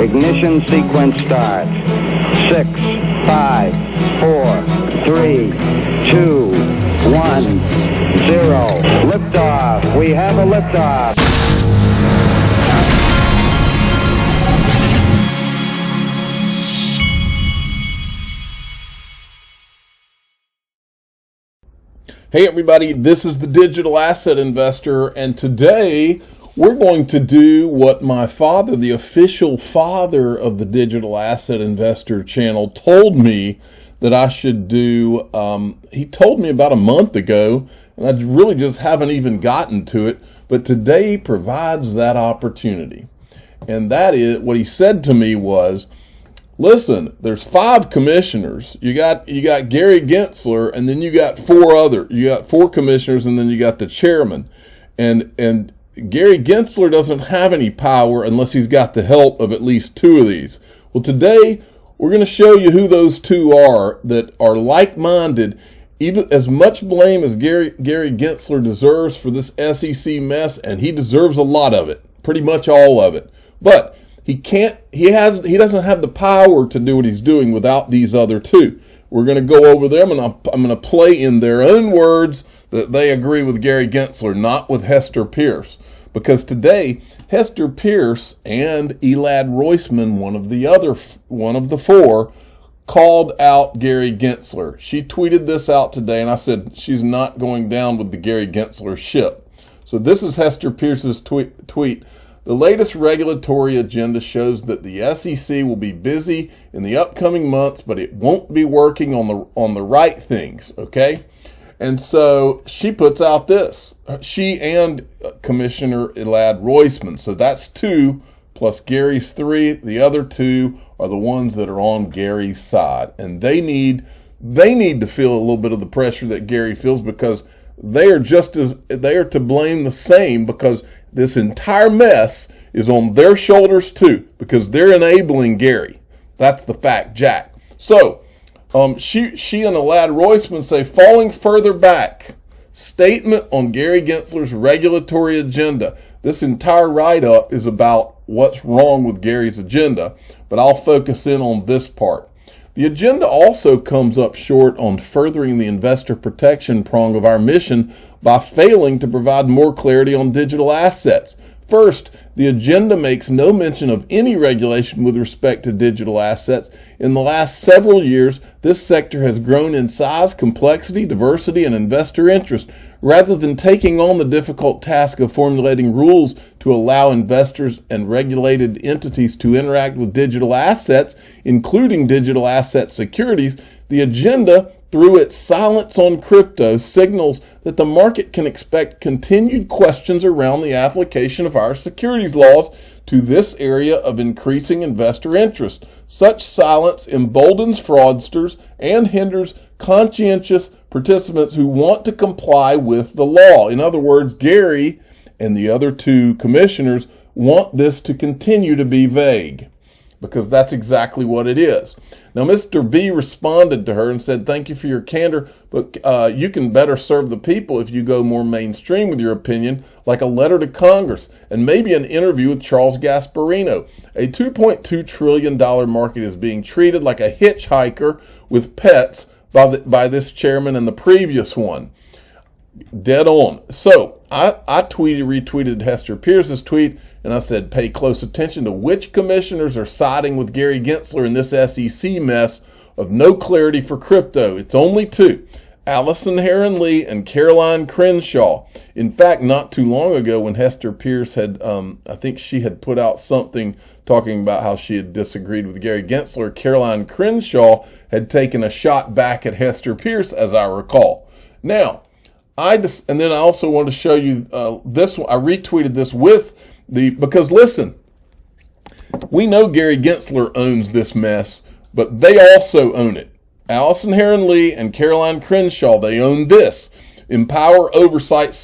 Ignition sequence starts. 6, 5, 4, 3, 2, 1, 0. Liftoff. We have a liftoff. Hey everybody, this is the Digital Asset Investor, and today we're going to do what my father, the official father of the Digital Asset Investor channel, told me that I should do. He told me about a month ago, and I really just haven't even gotten to it, but today provides that opportunity. And that is, what he said to me was, listen, there's 5 commissioners. You got Gary Gensler, and then you got 4 commissioners, and then you got the chairman. And Gary Gensler doesn't have any power unless he's got the help of at least 2 of these. Well, today we're going to show you who those 2 are that are like-minded. Even as much blame as Gary Gensler deserves for this SEC mess, and he deserves a lot of it, pretty much all of it. But he doesn't have the power to do what he's doing without these other 2. We're going to go over them, and I'm going to play in their own words that they agree with Gary Gensler, not with Hester Peirce. Because today, Hester Peirce and Elad Roisman, one of the 4, called out Gary Gensler. She tweeted this out today, and I said she's not going down with the Gary Gensler ship. So this is Hester Peirce's tweet. The latest regulatory agenda shows that the SEC will be busy in the upcoming months, but it won't be working on the right things, okay? And so she puts out this. She and Commissioner Elad Roisman. So that's 2 plus Gary's 3. The other 2 are the ones that are on Gary's side. And they need to feel a little bit of the pressure that Gary feels, because they are to blame the same, because this entire mess is on their shoulders too, because they're enabling Gary. That's the fact, Jack. So she and Elad Roisman say, falling further back, statement on Gary Gensler's regulatory agenda. This entire write-up is about what's wrong with Gary's agenda, but I'll focus in on this part. The agenda also comes up short on furthering the investor protection prong of our mission by failing to provide more clarity on digital assets. First, the agenda makes no mention of any regulation with respect to digital assets. In the last several years, this sector has grown in size, complexity, diversity, and investor interest. Rather than taking on the difficult task of formulating rules to allow investors and regulated entities to interact with digital assets, including digital asset securities, the agenda, through its silence on crypto, signals that the market can expect continued questions around the application of our securities laws to this area of increasing investor interest. Such silence emboldens fraudsters and hinders conscientious participants who want to comply with the law. In other words, Gary and the other 2 commissioners want this to continue to be vague, because that's exactly what it is. Now, Mr. B responded to her and said, thank you for your candor, but you can better serve the people if you go more mainstream with your opinion, like a letter to Congress and maybe an interview with Charles Gasparino. A $2.2 trillion market is being treated like a hitchhiker with pets by this chairman and the previous one. Dead on. So I retweeted Hester Peirce's tweet, and I said, pay close attention to which commissioners are siding with Gary Gensler in this SEC mess of no clarity for crypto. It's only 2. Allison Heron-Lee and Caroline Crenshaw. In fact, not too long ago when Hester Peirce had, I think she had put out something talking about how she had disagreed with Gary Gensler, Caroline Crenshaw had taken a shot back at Hester Peirce, as I recall. Now, and then I also want to show you this one. I retweeted this because listen, we know Gary Gensler owns this mess, but they also own it. Allison Heron-Lee and Caroline Crenshaw, they own this. Empower Oversight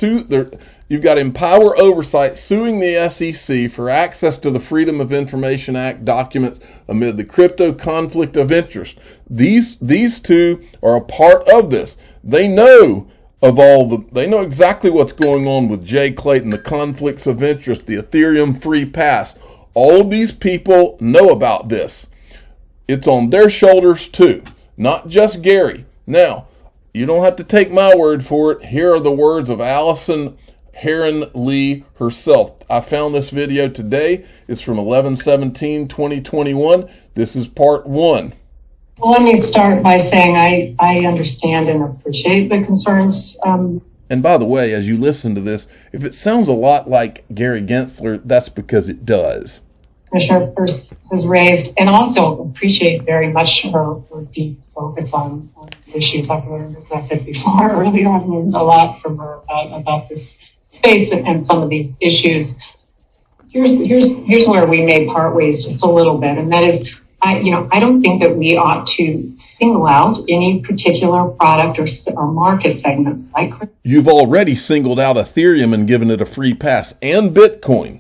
You've got Empower Oversight suing the SEC for access to the Freedom of Information Act documents amid the crypto conflict of interest. These 2 are a part of this. They know they know exactly what's going on with Jay Clayton, the conflicts of interest, the Ethereum free pass. All of these people know about this. It's on their shoulders too, not just Gary. Now, you don't have to take my word for it. Here are the words of Allison Heron Lee herself. I found this video today. It's from 11/17/2021. This is part 1. Well, let me start by saying I understand and appreciate the concerns. And by the way, as you listen to this, if it sounds a lot like Gary Gensler, that's because it does. Commissioner Peirce has raised, and also appreciate very much her deep focus on these issues. I've learned, as I said before earlier, I've learned a lot from her about this space and some of these issues. Here's where we may part ways just a little bit, and that is, I don't think that we ought to single out any particular product or market segment. You've already singled out Ethereum and given it a free pass, and Bitcoin.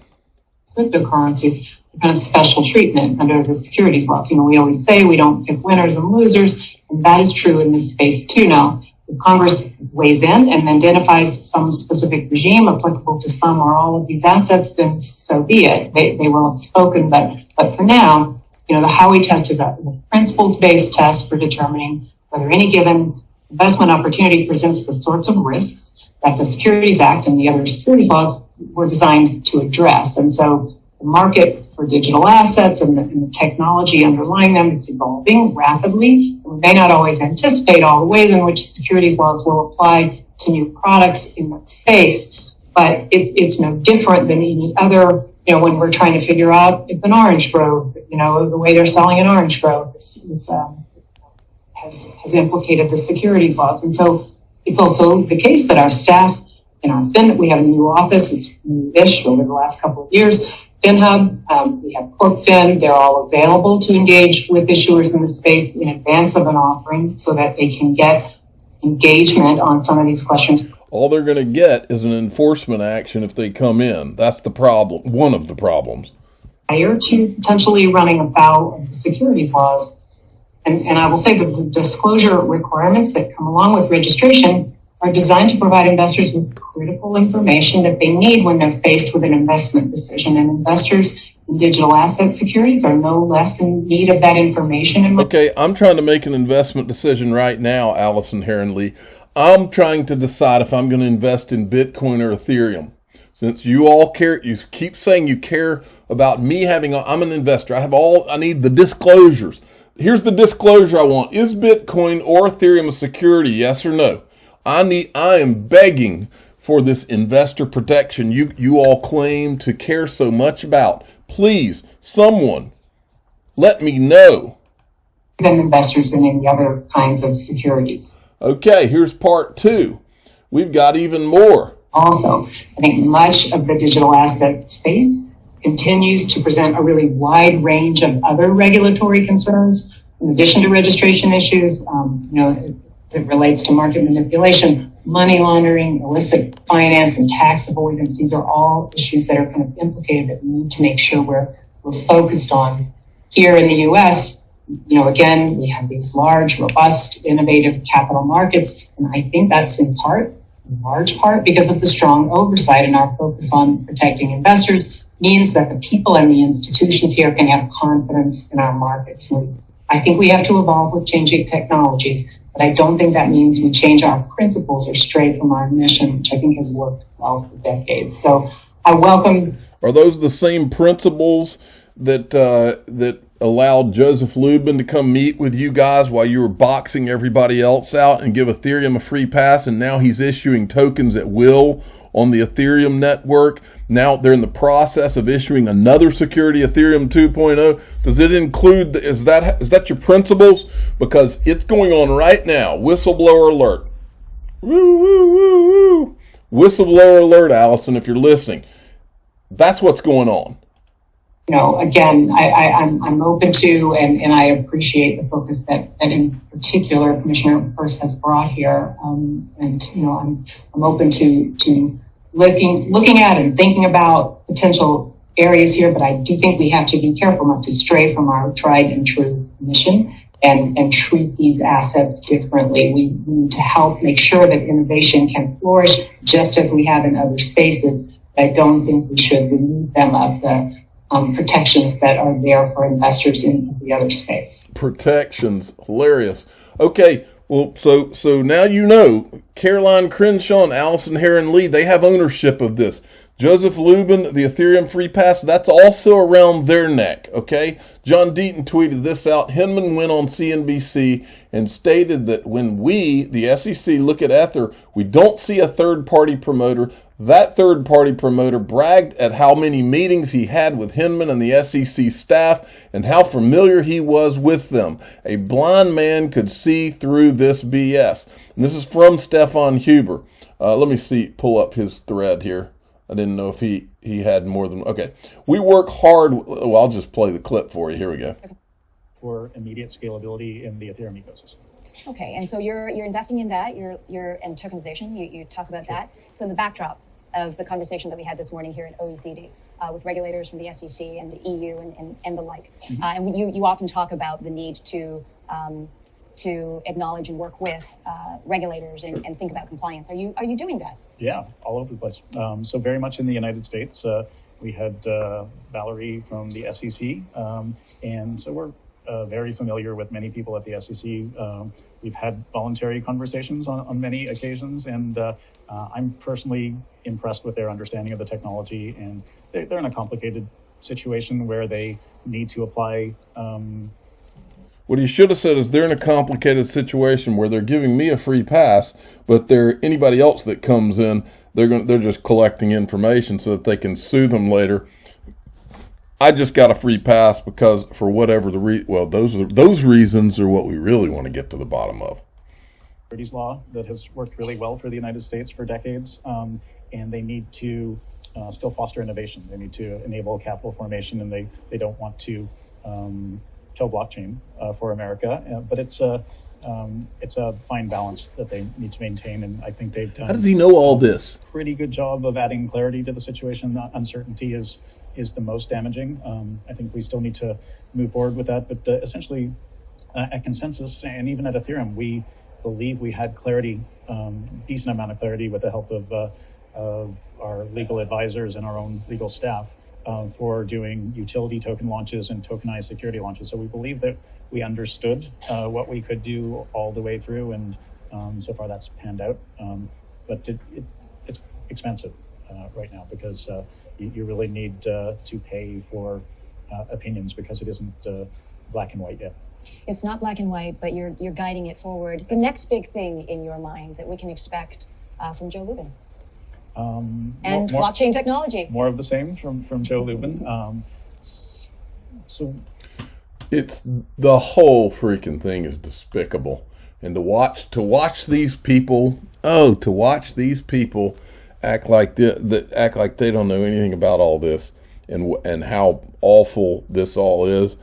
Cryptocurrencies kind of special treatment under the securities laws. We always say we don't pick winners and losers, and that is true in this space too. Now, if Congress weighs in and identifies some specific regime applicable to some or all of these assets, then so be it. They will have spoken, but for now, the Howey test is a principles-based test for determining whether any given investment opportunity presents the sorts of risks that the Securities Act and the other securities laws were designed to address. And so the market for digital assets and the technology underlying them, it's evolving rapidly. We may not always anticipate all the ways in which securities laws will apply to new products in that space, but it's no different than any other, when we're trying to figure out if an orange grove, the way they're selling an orange grove has implicated the securities laws. And so it's also the case that our staff in our we have a new office, it's new-ish over the last couple of years, FinHub, we have CorpFin, they're all available to engage with issuers in the space in advance of an offering so that they can get engagement on some of these questions. All they're going to get is an enforcement action if they come in. That's the problem, one of the problems. Prior to potentially running afoul of the securities laws. And I will say the disclosure requirements that come along with registration are designed to provide investors with critical information that they need when they're faced with an investment decision. And investors in digital asset securities are no less in need of that information. Okay, I'm trying to make an investment decision right now, Allison Heron Lee. I'm trying to decide if I'm going to invest in Bitcoin or Ethereum. Since you all care, you keep saying you care about me I'm an investor. I need the disclosures. Here's the disclosure I want. Is Bitcoin or Ethereum a security? Yes or no? I am begging for this investor protection you all claim to care so much about. Please, someone, let me know. Than investors in any other kinds of securities. Okay, here's part 2. We've got even more. Also, I think much of the digital asset space continues to present a really wide range of other regulatory concerns, in addition to registration issues, as it relates to market manipulation, money laundering, illicit finance, and tax avoidance. These are all issues that are kind of implicated that we need to make sure we're focused on. Here in the U.S., again, we have these large, robust, innovative capital markets, and I think that's in large part, because of the strong oversight and our focus on protecting investors means that the people and the institutions here can have confidence in our markets. I think we have to evolve with changing technologies, but I don't think that means we change our principles or stray from our mission, which I think has worked well for decades. So I welcome. Are those the same principles that allowed Joseph Lubin to come meet with you guys while you were boxing everybody else out and give Ethereum a free pass, and now he's issuing tokens at will on the Ethereum network? Now they're in the process of issuing another security, Ethereum 2.0. Does it include, is that your principles? Because it's going on right now. Whistleblower alert. Woo, woo, woo, woo. Whistleblower alert, Allison, if you're listening. That's what's going on. Again, I'm open to, and I appreciate the focus that in particular Commissioner Peirce has brought here. I'm open to looking at and thinking about potential areas here, but I do think we have to be careful not to stray from our tried and true mission and treat these assets differently. We need to help make sure that innovation can flourish just as we have in other spaces. I don't think we should remove them of the protections that are there for investors in the other space. Protections, hilarious. Okay, well, so now you know Caroline Crenshaw and Allison Heron Lee, they have ownership of this. Joseph Lubin, the Ethereum free pass, that's also around their neck, okay? John Deaton tweeted this out. Hinman went on CNBC and stated that when we, the SEC, look at Ether, we don't see a third-party promoter. That third-party promoter bragged at how many meetings he had with Hinman and the SEC staff and how familiar he was with them. A blind man could see through this BS. And this is from Stefan Huber. Let me pull up his thread here. I didn't know if he had more than, okay. We work hard, well, I'll just play the clip for you. Here we go. For immediate scalability in the Ethereum ecosystem. Okay, and so you're investing in that, you're in tokenization, you talk about that. So in the backdrop of the conversation that we had this morning here at OECD with regulators from the SEC and the EU and the like, and you often talk about the need to acknowledge and work with regulators and think about compliance. Are you doing that? Yeah, all over the place. So very much in the United States. We had Valerie from the SEC, and so we're very familiar with many people at the SEC. We've had voluntary conversations on many occasions, and I'm personally impressed with their understanding of the technology, and they're in a complicated situation where they need to apply what he should have said is they're in a complicated situation where they're giving me a free pass, but anybody else that comes in, they're just collecting information so that they can sue them later. I just got a free pass because for whatever those reasons are what we really want to get to the bottom of. Securities law that has worked really well for the United States for decades, and they need to still foster innovation. They need to enable capital formation, and they don't want to kill blockchain for America, but it's a fine balance that they need to maintain, and I think they've done. How does he know all this? Pretty good job of adding clarity to the situation. The uncertainty is the most damaging. I think we still need to move forward with that, but essentially, at Consensus and even at Ethereum, we believe we had clarity, decent amount of clarity, with the help of our legal advisors and our own legal staff. For doing utility token launches and tokenized security launches. So we believe that we understood what we could do all the way through, and so far that's panned out. But it's expensive right now because you really need to pay for opinions because it isn't black and white yet. It's not black and white, but you're guiding it forward. The next big thing in your mind that we can expect from Joe Lubin? And blockchain technology. More of the same from Joe Lubin. So it's the whole freaking thing is despicable, and to watch these people act like they don't know anything about all this, and how awful this all is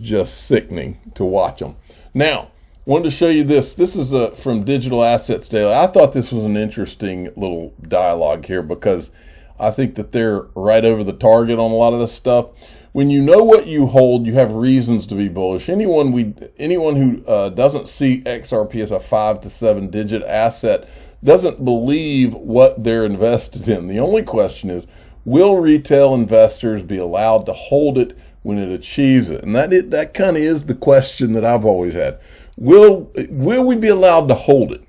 just sickening to watch them. Now, wanted to show you this. This is from Digital Assets Daily. I thought this was an interesting little dialogue here because I think that they're right over the target on a lot of this stuff. When you know what you hold, you have reasons to be bullish. Anyone who doesn't see XRP as a 5 to 7 digit asset doesn't believe what they're invested in. The only question is, will retail investors be allowed to hold it when it achieves it? And that kind of is the question that I've always had. Will we be allowed to hold it?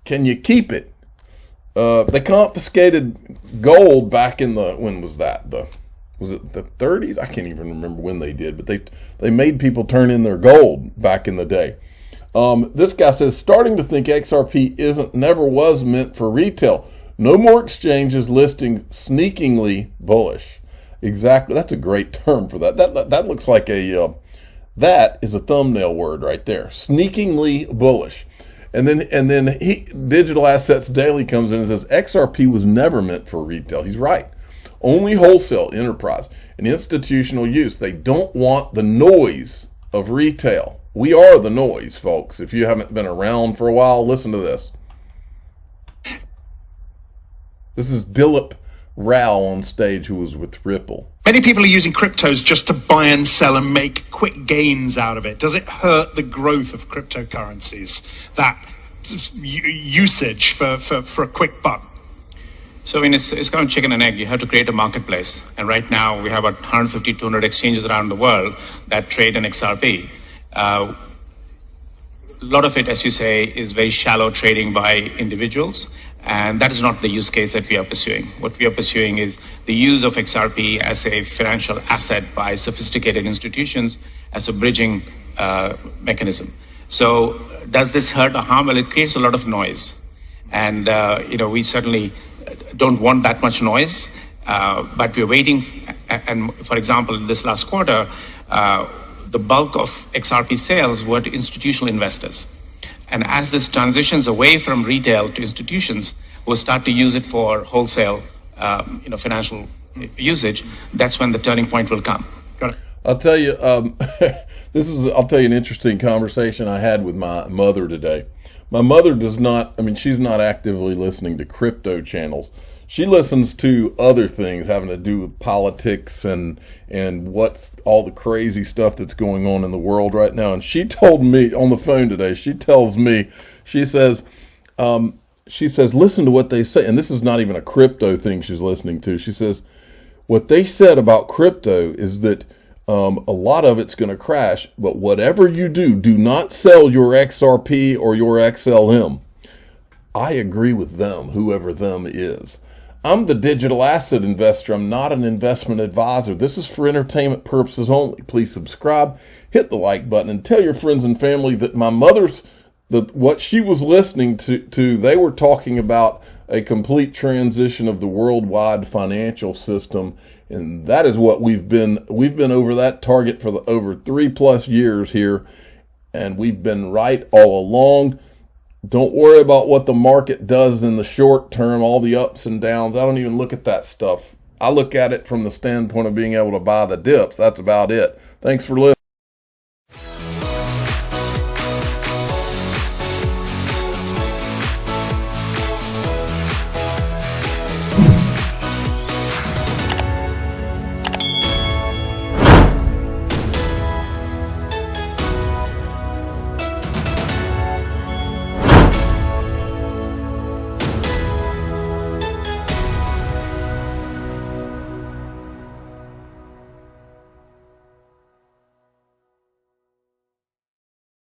Can you keep it? They confiscated gold back in when was that? Was it the 30s? I can't even remember when they did, but they made people turn in their gold back in the day. This guy says, starting to think XRP never was meant for retail. No more exchanges listing sneakingly bullish. Exactly. That's a great term for that. That looks like that is a thumbnail word right there. Sneakingly bullish. And then Digital Assets Daily comes in and says XRP was never meant for retail. He's right. Only wholesale, enterprise, and institutional use. They don't want the noise of retail. We are the noise, folks. If you haven't been around for a while, listen to this. This is Dilip Rao on stage, who was with Ripple. Many people are using cryptos just to buy and sell and make quick gains out of it. Does it hurt the growth of cryptocurrencies, that usage for a quick buck? So I mean, it's kind of chicken and egg. You have to create a marketplace. And right now we have about 150, 200 exchanges around the world that trade in XRP. A lot of it, as you say, is very shallow trading by individuals. And that is not the use case that we are pursuing. What we are pursuing is the use of XRP as a financial asset by sophisticated institutions as a bridging mechanism. So does this hurt or harm? Well, it creates a lot of noise. And, we certainly don't want that much noise, but we're waiting. And for example, this last quarter, the bulk of XRP sales were to institutional investors. And as this transitions away from retail to institutions who will start to use it for wholesale, financial usage, that's when the turning point will come. Got it. I'll tell you, I'll tell you an interesting conversation I had with my mother today. My mother she's not actively listening to crypto channels. She listens to other things having to do with politics and what's all the crazy stuff that's going on in the world right now. And she told me on the phone today, she says, listen to what they say. And this is not even a crypto thing she's listening to. She says, what they said about crypto is that a lot of it's going to crash, but whatever you do not sell your XRP or your XLM. I agree with them, whoever them is. I'm the digital asset investor. I'm not an investment advisor. This is for entertainment purposes only. Please subscribe, hit the like button, and tell your friends and family that my mother's, what she was listening to, they were talking about a complete transition of the worldwide financial system. And that is what we've been over that target for over 3+ years here. And we've been right all along. Don't worry about what the market does in the short term, all the ups and downs. I don't even look at that stuff. I look at it from the standpoint of being able to buy the dips. That's about it. Thanks for listening.